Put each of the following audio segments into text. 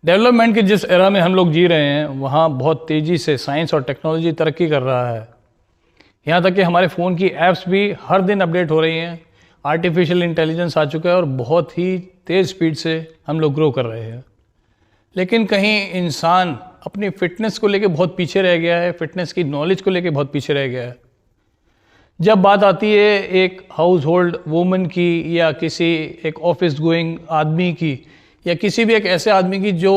Development के जिस era में हम लोग जी रहे हैं वहाँ बहुत तेज़ी से साइंस और टेक्नोलॉजी तरक्की कर रहा है। यहाँ तक कि हमारे फ़ोन की ऐप्स भी हर दिन अपडेट हो रही हैं। आर्टिफिशियल इंटेलिजेंस आ चुका है और बहुत ही तेज़ स्पीड से हम लोग ग्रो कर रहे हैं। लेकिन कहीं इंसान अपनी फ़िटनेस को लेके बहुत पीछे रह गया है, फ़िटनेस की नॉलेज को लेके बहुत पीछे रह गया है। जब बात आती है एक हाउस होल्ड वूमन की या किसी एक ऑफिस गोइंग आदमी की या किसी भी एक ऐसे आदमी की जो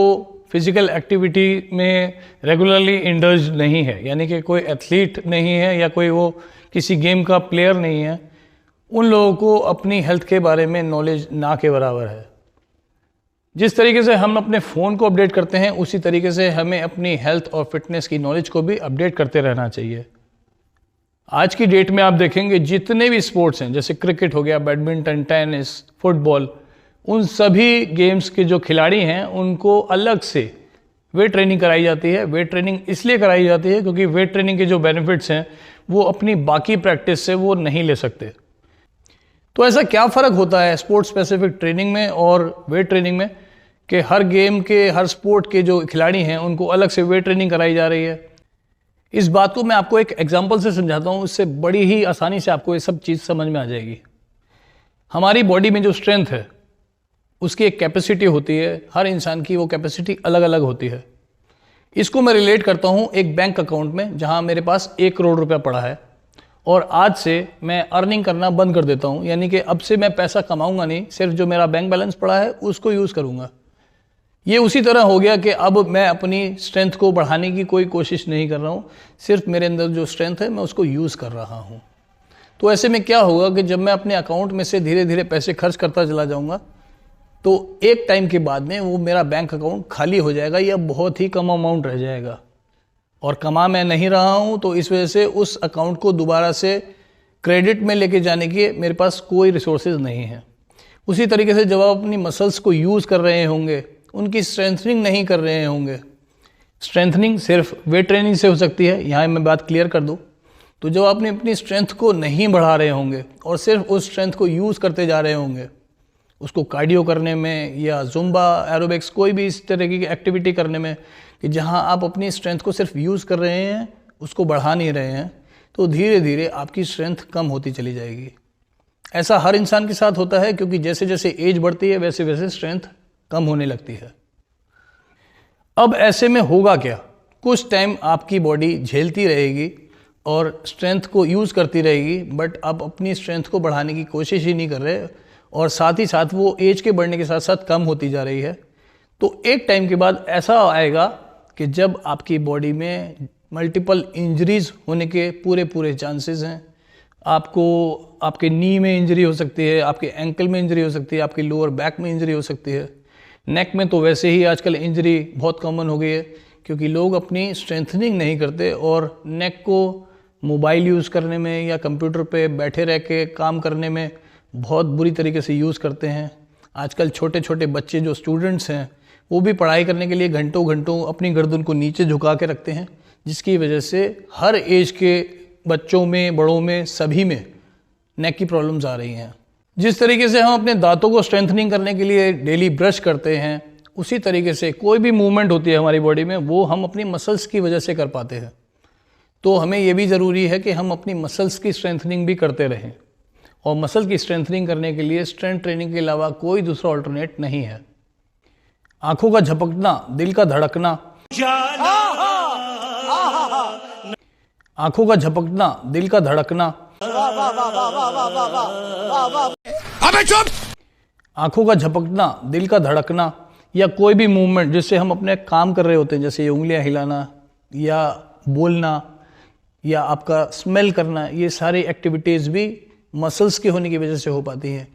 फिज़िकल एक्टिविटी में रेगुलरली इंडल्ज नहीं है, यानी कि कोई एथलीट नहीं है या कोई वो किसी गेम का प्लेयर नहीं है, उन लोगों को अपनी हेल्थ के बारे में नॉलेज ना के बराबर है। जिस तरीके से हम अपने फ़ोन को अपडेट करते हैं उसी तरीके से हमें अपनी हेल्थ और फिटनेस की नॉलेज को भी अपडेट करते रहना चाहिए। आज की डेट में आप देखेंगे जितने भी स्पोर्ट्स हैं, जैसे क्रिकेट हो गया, बैडमिंटन, टेनिस, फुटबॉल, उन सभी गेम्स के जो खिलाड़ी हैं उनको अलग से वेट ट्रेनिंग कराई जाती है। वेट ट्रेनिंग इसलिए कराई जाती है क्योंकि वेट ट्रेनिंग के जो बेनिफिट्स हैं वो अपनी बाकी प्रैक्टिस से वो नहीं ले सकते। तो ऐसा क्या फ़र्क होता है स्पोर्ट्स स्पेसिफिक ट्रेनिंग में और वेट ट्रेनिंग में कि हर गेम के, हर स्पोर्ट के जो खिलाड़ी हैं उनको अलग से वेट ट्रेनिंग कराई जा रही है? इस बात को मैं आपको एक एग्जांपल से समझाता हूँ, उससे बड़ी ही आसानी से आपको ये सब चीज़ समझ में आ जाएगी। हमारी बॉडी में जो स्ट्रेंथ है उसकी एक कैपेसिटी होती है, हर इंसान की वो कैपेसिटी अलग अलग होती है। इसको मैं रिलेट करता हूँ एक बैंक अकाउंट में, जहाँ मेरे पास 1 करोड़ रुपया पड़ा है और आज से मैं अर्निंग करना बंद कर देता हूँ, यानी कि अब से मैं पैसा कमाऊँगा नहीं, सिर्फ जो मेरा बैंक बैलेंस पड़ा है उसको यूज़ करूँगा। ये उसी तरह हो गया कि अब मैं अपनी स्ट्रेंथ को बढ़ाने की कोई कोशिश नहीं कर रहा हूँ, सिर्फ मेरे अंदर जो स्ट्रेंथ है मैं उसको यूज़ कर रहा हूँ। तो ऐसे में क्या होगा कि जब मैं अपने अकाउंट में से धीरे धीरे पैसे खर्च करता चला जाऊँगा तो एक टाइम के बाद में वो मेरा बैंक अकाउंट खाली हो जाएगा या बहुत ही कम अमाउंट रह जाएगा। और कमा मैं नहीं रहा हूँ तो इस वजह से उस अकाउंट को दोबारा से क्रेडिट में लेके जाने के मेरे पास कोई रिसोर्सेज नहीं है। उसी तरीके से जब आप अपनी मसल्स को यूज़ कर रहे होंगे, उनकी स्ट्रेंथनिंग नहीं कर रहे होंगे, स्ट्रेंथनिंग सिर्फ वेट ट्रेनिंग से हो सकती है, यहाँ मैं बात क्लियर कर दूँ। तो जब आपने अपनी स्ट्रेंथ को नहीं बढ़ा रहे होंगे और सिर्फ उस स्ट्रेंथ को यूज़ करते जा रहे होंगे, उसको कार्डियो करने में या जुम्बा, एरोबिक्स, कोई भी इस तरह की एक्टिविटी करने में कि जहाँ आप अपनी स्ट्रेंथ को सिर्फ यूज़ कर रहे हैं, उसको बढ़ा नहीं रहे हैं, तो धीरे धीरे आपकी स्ट्रेंथ कम होती चली जाएगी। ऐसा हर इंसान के साथ होता है क्योंकि जैसे जैसे एज बढ़ती है वैसे वैसे स्ट्रेंथ कम होने लगती है। अब ऐसे में होगा क्या? कुछ टाइम आपकी बॉडी झेलती रहेगी और स्ट्रेंथ को यूज़ करती रहेगी, बट आप अपनी स्ट्रेंथ को बढ़ाने की कोशिश ही नहीं कर रहे और साथ ही साथ वो एज के बढ़ने के साथ साथ कम होती जा रही है। तो एक टाइम के बाद ऐसा आएगा कि जब आपकी बॉडी में मल्टीपल इंजरीज होने के पूरे चांसेस हैं। आपको आपके नी में इंजरी हो सकती है, आपके एंकल में इंजरी हो सकती है, आपकी लोअर बैक में इंजरी हो सकती है। नेक में तो वैसे ही आजकल इंजरी बहुत कॉमन हो गई है क्योंकि लोग अपनी स्ट्रेंथनिंग नहीं करते और नेक को मोबाइल यूज़ करने में या कंप्यूटर पे बैठे रह के काम करने में बहुत बुरी तरीके से यूज़ करते हैं। आजकल छोटे छोटे बच्चे जो स्टूडेंट्स हैं वो भी पढ़ाई करने के लिए घंटों घंटों अपनी गर्दन को नीचे झुका के रखते हैं, जिसकी वजह से हर एज के बच्चों में, बड़ों में, सभी में नेक की प्रॉब्लम्स आ रही हैं। जिस तरीके से हम अपने दांतों को स्ट्रेंथनिंग करने के लिए डेली ब्रश करते हैं, उसी तरीके से कोई भी मूवमेंट होती है हमारी बॉडी में वो हम अपनी मसल्स की वजह से कर पाते हैं। तो हमें ये भी ज़रूरी है कि हम अपनी मसल्स की स्ट्रेंथनिंग भी करते रहें और मसल की स्ट्रेंथनिंग करने के लिए स्ट्रेंथ ट्रेनिंग के अलावा कोई दूसरा ऑल्टरनेट नहीं है। आंखों का झपकना, दिल का धड़कना, आंखों का झपकना, दिल का धड़कना, अबे चुप! आंखों का झपकना, दिल का धड़कना या कोई भी मूवमेंट जिससे हम अपने काम कर रहे होते हैं, जैसे उंगलियां हिलाना या बोलना या आपका स्मेल करना, ये सारी एक्टिविटीज़ भी मसल्स के होने की वजह से हो पाती हैं।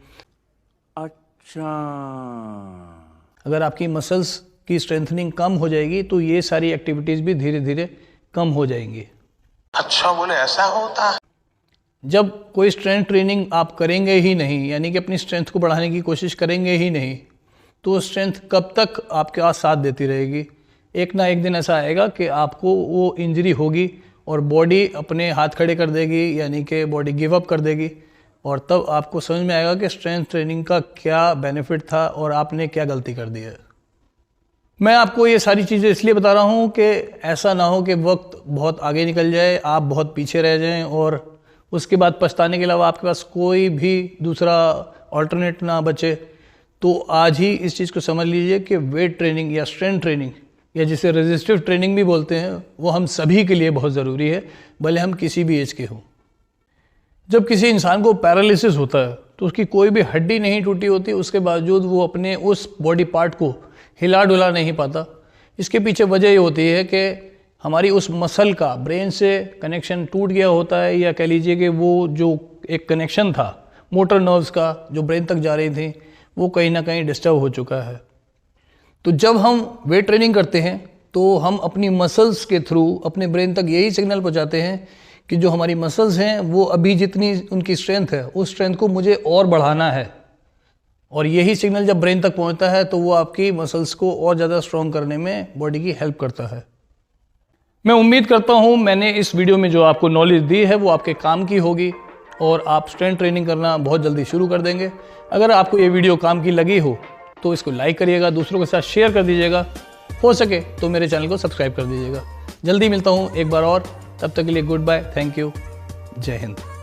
अच्छा, अगर आपकी मसल्स की स्ट्रेंथनिंग कम हो जाएगी तो ये सारी एक्टिविटीज़ भी धीरे धीरे कम हो जाएंगी। अच्छा, बोले ऐसा होता है? जब कोई स्ट्रेंथ ट्रेनिंग आप करेंगे ही नहीं, यानी कि अपनी स्ट्रेंथ को बढ़ाने की कोशिश करेंगे ही नहीं, तो स्ट्रेंथ कब तक आपके साथ देती रहेगी? एक ना एक दिन ऐसा आएगा कि आपको वो इंजरी होगी और बॉडी अपने हाथ खड़े कर देगी, यानी कि बॉडी गिव अप कर देगी और तब आपको समझ में आएगा कि स्ट्रेंथ ट्रेनिंग का क्या बेनिफिट था और आपने क्या गलती कर दी है। मैं आपको ये सारी चीज़ें इसलिए बता रहा हूँ कि ऐसा ना हो कि वक्त बहुत आगे निकल जाए, आप बहुत पीछे रह जाएं और उसके बाद पछताने के अलावा आपके पास कोई भी दूसरा ऑल्टरनेट ना बचे। तो आज ही इस चीज़ को समझ लीजिए कि वेट ट्रेनिंग या स्ट्रेंथ ट्रेनिंग या जिसे रेजिस्टिव ट्रेनिंग भी बोलते हैं, वो हम सभी के लिए बहुत ज़रूरी है, भले हम किसी भी एज के हों। जब किसी इंसान को पैरालिसिस होता है तो उसकी कोई भी हड्डी नहीं टूटी होती, उसके बावजूद वो अपने उस बॉडी पार्ट को हिला डुला नहीं पाता। इसके पीछे वजह ये होती है कि हमारी उस मसल का ब्रेन से कनेक्शन टूट गया होता है, या कह लीजिए कि वो जो एक कनेक्शन था मोटर नर्व्स का जो ब्रेन तक जा रही थी, वो कहीं ना कहीं डिस्टर्ब हो चुका है। तो जब हम वेट ट्रेनिंग करते हैं तो हम अपनी मसल्स के थ्रू अपने ब्रेन तक यही सिग्नल पहुंचाते हैं कि जो हमारी मसल्स हैं वो अभी जितनी उनकी स्ट्रेंथ है उस स्ट्रेंथ को मुझे और बढ़ाना है। और यही सिग्नल जब ब्रेन तक पहुंचता है तो वो आपकी मसल्स को और ज़्यादा स्ट्रॉन्ग करने में बॉडी की हेल्प करता है। मैं उम्मीद करता हूँ मैंने इस वीडियो में जो आपको नॉलेज दी है वो आपके काम की होगी और आप स्ट्रेंथ ट्रेनिंग करना बहुत जल्दी शुरू कर देंगे। अगर आपको ये वीडियो काम की लगी हो तो इसको लाइक करिएगा, दूसरों के साथ शेयर कर दीजिएगा, हो सके तो मेरे चैनल को सब्सक्राइब कर दीजिएगा। जल्दी मिलता हूँ एक बार और, तब तक के लिए गुड बाय, थैंक यू, जय हिंद।